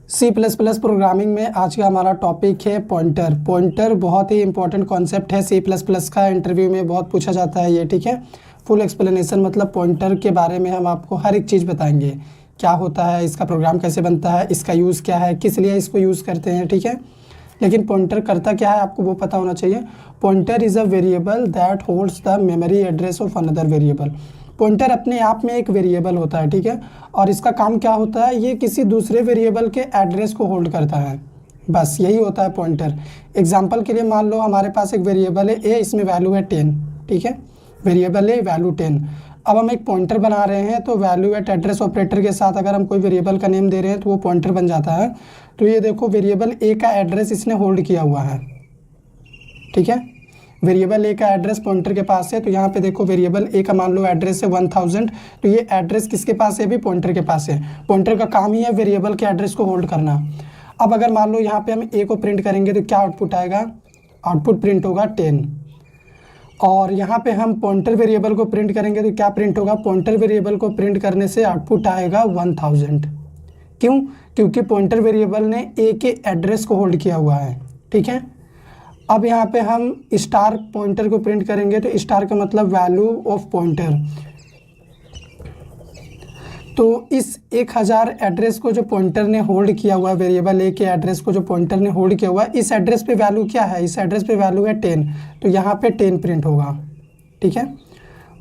C plus plus programming में आज का हमारा टॉपिक है पॉइंटर। पॉइंटर बहुत ही इंपॉर्टेंट कॉन्सेप्ट है सी प्लस प्लस का, इंटरव्यू में बहुत पूछा जाता है ये, ठीक है। फुल एक्सप्लेनेशन मतलब पॉइंटर के बारे में हम आपको हर एक चीज़ बताएंगे, क्या होता है, इसका प्रोग्राम कैसे बनता है, इसका यूज़ क्या है, किस लिए इसको यूज़ करते हैं, ठीक है। लेकिन पॉइंटर करता क्या है आपको वो पता होना चाहिए। Pointer is a variable that holds the memory address of another variable. Pointer अपने आप में एक वेरिएबल होता है, ठीक है, और इसका काम क्या होता है, ये किसी दूसरे वेरिएबल के एड्रेस को होल्ड करता है, बस यही होता है पॉइंटर। एग्जांपल के लिए मान लो हमारे पास एक वेरिएबल है ए, इसमें वैल्यू है 10, ठीक है, वेरिएबल है वैल्यू 10। अब हम एक पॉइंटर बना रहे हैं तो वैल्यू एट एड्रेस ऑपरेटर के साथ अगर हम कोई वेरिएबल का नेम दे रहे हैं तो वो पॉइंटर बन जाता है। तो ये देखो वेरिएबल ए का एड्रेस इसने होल्ड किया हुआ है, ठीक है, वेरिएबल ए का एड्रेस पॉइंटर के पास है। तो यहाँ पे देखो वेरिएबल ए का मान लो एड्रेस है 1000, तो ये एड्रेस किसके पास है, भी पॉइंटर के पास है। पॉइंटर का काम ही है वेरिएबल के एड्रेस को होल्ड करना। अब अगर मान लो यहाँ पे हम ए को प्रिंट करेंगे तो क्या आउटपुट आएगा, आउटपुट प्रिंट होगा 10। और यहाँ पे हम पॉइंटर वेरिएबल को प्रिंट करेंगे तो क्या प्रिंट होगा, पॉइंटर वेरिएबल को प्रिंट करने से आउटपुट आएगा 1000। क्यों, क्योंकि पॉइंटर वेरिएबल ने ए के एड्रेस को होल्ड किया हुआ है, ठीक है। अब यहाँ पे हम स्टार पॉइंटर को प्रिंट करेंगे तो स्टार का मतलब वैल्यू ऑफ पॉइंटर। तो इस 1000 एड्रेस को जो पॉइंटर ने होल्ड किया हुआ है, वेरिएबल ए के एड्रेस को जो पॉइंटर ने होल्ड किया हुआ है, इस एड्रेस पे वैल्यू क्या है, इस एड्रेस पे वैल्यू है 10, तो यहाँ पे 10 प्रिंट होगा, ठीक है।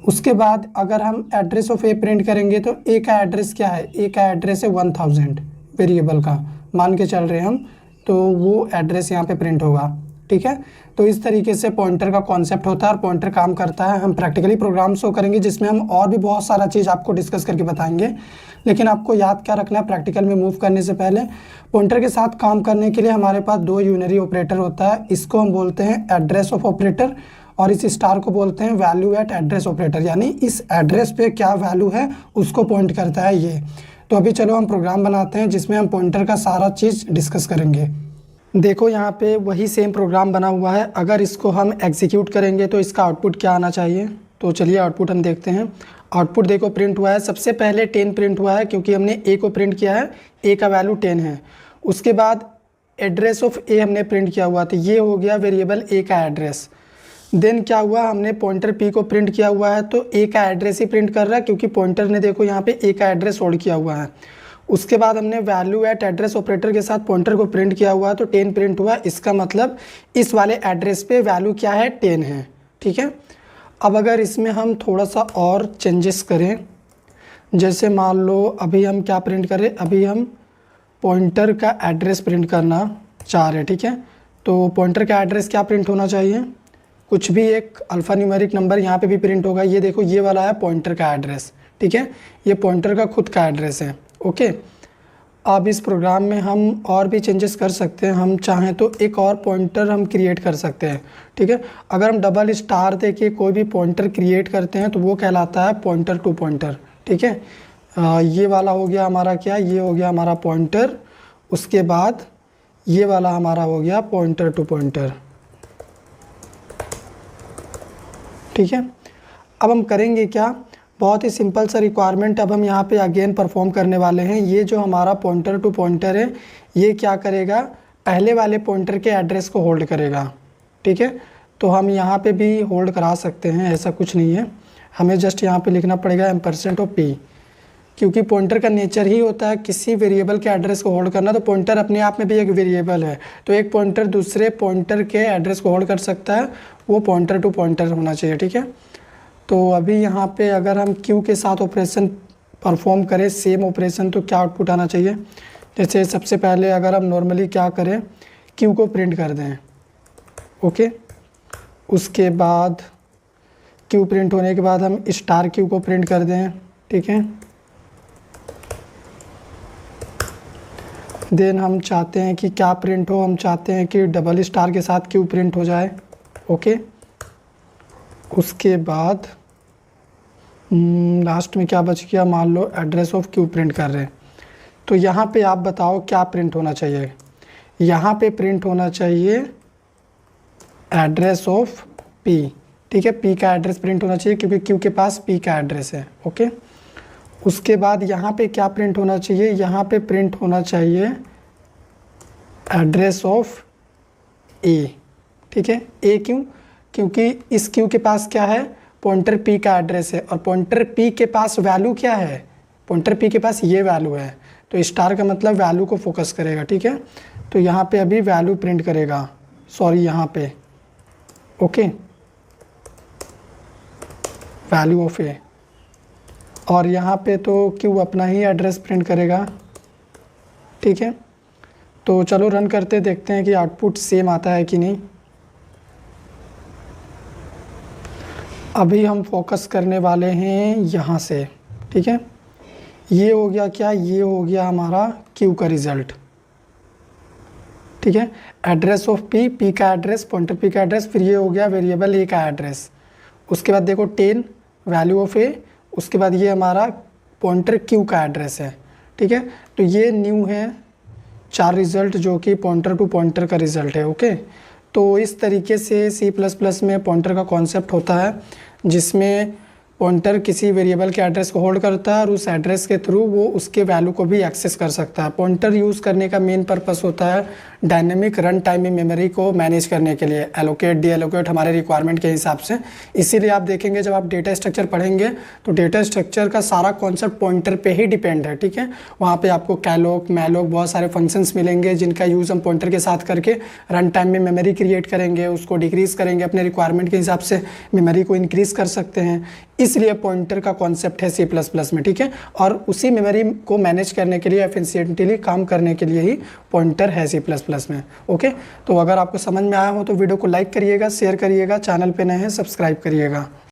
उसके बाद अगर हम एड्रेस ऑफ ए प्रिंट करेंगे तो ए का एड्रेस क्या है, ए का एड्रेस है 1000 वेरिएबल का मान के चल रहे हैं हम, तो वो एड्रेस यहाँ पे प्रिंट होगा, ठीक है। तो इस तरीके से पॉइंटर का कॉन्सेप्ट होता है और पॉइंटर काम करता है। हम प्रैक्टिकली प्रोग्राम शो करेंगे जिसमें हम और भी बहुत सारा चीज़ आपको डिस्कस करके बताएंगे, लेकिन आपको याद क्या रखना है, प्रैक्टिकल में मूव करने से पहले पॉइंटर के साथ काम करने के लिए हमारे पास दो यूनरी ऑपरेटर होता है। इसको हम बोलते हैं एड्रेस ऑफ ऑपरेटर और इस स्टार को बोलते हैं वैल्यू एट एड्रेस ऑपरेटर, यानी इस एड्रेस पे क्या वैल्यू है उसको पॉइंट करता है ये। तो अभी चलो हम प्रोग्राम बनाते हैं जिसमें हम पॉइंटर का सारा चीज़ डिस्कस करेंगे। देखो यहाँ पे वही सेम प्रोग्राम बना हुआ है। अगर इसको हम एग्जीक्यूट करेंगे तो इसका आउटपुट क्या आना चाहिए, तो चलिए आउटपुट हम देखते हैं। आउटपुट देखो प्रिंट हुआ है, सबसे पहले 10 प्रिंट हुआ है क्योंकि हमने ए को प्रिंट किया है, ए का वैल्यू 10 है। उसके बाद एड्रेस ऑफ ए हमने प्रिंट किया हुआ, तो ये हो गया वेरिएबल ए का एड्रेस। देन क्या हुआ, हमने पॉइंटर पी को प्रिंट किया हुआ है तो ए का एड्रेस ही प्रिंट कर रहा है क्योंकि पॉइंटर ने देखो यहाँ पे ए का एड्रेस होल्ड किया हुआ है। उसके बाद हमने वैल्यू एट एड्रेस ऑपरेटर के साथ पॉइंटर को प्रिंट किया हुआ है तो 10 प्रिंट हुआ, इसका मतलब इस वाले एड्रेस पे वैल्यू क्या है, 10 है, ठीक है। अब अगर इसमें हम थोड़ा सा और चेंजेस करें, जैसे मान लो अभी हम क्या प्रिंट करें, अभी हम पॉइंटर का एड्रेस प्रिंट करना चाह रहे हैं, ठीक है। तो पॉइंटर का एड्रेस क्या प्रिंट होना चाहिए, कुछ भी एक अल्फ़ा न्यूमेरिक नंबर यहाँ पे भी प्रिंट होगा। ये देखो ये वाला है पॉइंटर का एड्रेस, ठीक है, ये पॉइंटर का खुद का एड्रेस है, ओके। अब इस प्रोग्राम में हम और भी चेंजेस कर सकते हैं, हम चाहें तो एक और पॉइंटर हम क्रिएट कर सकते हैं, ठीक है। अगर हम डबल स्टार दे के कोई भी पॉइंटर क्रिएट करते हैं तो वो कहलाता है पॉइंटर टू पॉइंटर, ठीक है। ये वाला हो गया हमारा क्या, ये हो गया हमारा पॉइंटर, उसके बाद ये वाला हमारा हो गया पॉइंटर टू पॉइंटर, ठीक है। अब हम करेंगे क्या, बहुत ही सिंपल सा रिक्वायरमेंट अब हम यहाँ पे अगेन परफॉर्म करने वाले हैं। ये जो हमारा पॉइंटर टू पॉइंटर है ये क्या करेगा, पहले वाले पॉइंटर के एड्रेस को होल्ड करेगा, ठीक है। तो हम यहाँ पे भी होल्ड करा सकते हैं, ऐसा कुछ नहीं है, हमें जस्ट यहाँ पे लिखना पड़ेगा % ऑफ पी, क्योंकि पॉइंटर का नेचर ही होता है किसी वेरिएबल के एड्रेस को होल्ड करना। तो पॉइंटर अपने आप में भी एक वेरिएबल है, तो एक पॉइंटर दूसरे पॉइंटर के एड्रेस को होल्ड कर सकता है, वो पॉइंटर टू पॉइंटर होना चाहिए, ठीक है। तो अभी यहाँ पे अगर हम क्यू के साथ ऑपरेशन परफॉर्म करें, सेम ऑपरेशन, तो क्या आउटपुट आना चाहिए। जैसे सबसे पहले अगर हम नॉर्मली क्या करें, क्यू को प्रिंट कर दें, ओके। उसके बाद क्यू प्रिंट होने के बाद हम स्टार क्यू को प्रिंट कर दें, ठीक है। देन हम चाहते हैं कि क्या प्रिंट हो, हम चाहते हैं कि डबल स्टार के साथ क्यू प्रिंट हो जाए, ओके। उसके बाद लास्ट में क्या बच गया, मान लो एड्रेस ऑफ क्यू प्रिंट कर रहे हैं, तो यहाँ पे आप बताओ क्या प्रिंट होना चाहिए। यहाँ पे प्रिंट होना चाहिए एड्रेस ऑफ पी, ठीक है, पी का एड्रेस प्रिंट होना चाहिए क्योंकि क्यू के पास पी का एड्रेस है, ओके। उसके बाद यहाँ पे क्या प्रिंट होना चाहिए, यहाँ पे प्रिंट होना चाहिए एड्रेस ऑफ ए, ठीक है। ए क्यों? क्योंकि इस क्यू के पास क्या है, पॉइंटर पी का एड्रेस है, और पॉइंटर पी के पास वैल्यू क्या है, पॉइंटर पी के पास ये वैल्यू है, तो स्टार का मतलब वैल्यू को फोकस करेगा, ठीक है। तो यहाँ पे अभी वैल्यू प्रिंट करेगा, सॉरी यहाँ पे, ओके, वैल्यू ऑफ ए, और यहाँ पे तो क्यू अपना ही एड्रेस प्रिंट करेगा, ठीक है। तो चलो रन करते देखते हैं कि आउटपुट सेम आता है कि नहीं। अभी हम फोकस करने वाले हैं यहाँ से, ठीक है। ये हो गया क्या, ये हो गया हमारा क्यू का रिज़ल्ट, ठीक है। एड्रेस ऑफ पी, पी का एड्रेस, पॉइंटर पी का एड्रेस, फिर ये हो गया वेरिएबल ए का एड्रेस, उसके बाद देखो 10 वैल्यू ऑफ ए, उसके बाद ये हमारा पॉइंटर क्यू का एड्रेस है, ठीक है। तो ये न्यू है 4 रिज़ल्ट जो कि पॉइंटर टू पॉइंटर का रिज़ल्ट है, ओके। तो इस तरीके से C++ में पॉइंटर का कॉन्सेप्ट होता है, जिसमें पॉइंटर किसी वेरिएबल के एड्रेस को होल्ड करता है और उस एड्रेस के थ्रू वो उसके वैल्यू को भी एक्सेस कर सकता है। पॉइंटर यूज़ करने का मेन पर्पस होता है डायनेमिक रन टाइम में मेमोरी को मैनेज करने के लिए, एलोकेट डी एलोकेट हमारे रिक्वायरमेंट के हिसाब से। इसीलिए आप देखेंगे जब आप डेटा स्ट्रक्चर पढ़ेंगे तो डेटा स्ट्रक्चर का सारा कॉन्सेप्ट पॉइंटर पे ही डिपेंड है, ठीक है। वहाँ पे आपको कैलोक, मैलोक बहुत सारे फंक्शंस मिलेंगे जिनका यूज़ हम पॉइंटर के साथ करके रन टाइम में मेमोरी क्रिएट करेंगे, उसको डिक्रीज़ करेंगे, अपने रिक्वायरमेंट के हिसाब से मेमोरी को इंक्रीज़ कर सकते हैं। इसलिए पॉइंटर का कॉन्सेप्ट है C++ में, ठीक है। और उसी मेमोरी को मैनेज करने के लिए, एफिशिएंटली काम करने के लिए ही पॉइंटर है C++ में, ओके। तो अगर आपको समझ में आया हो तो वीडियो को लाइक करिएगा, शेयर करिएगा, चैनल पे नए हैं सब्सक्राइब करिएगा।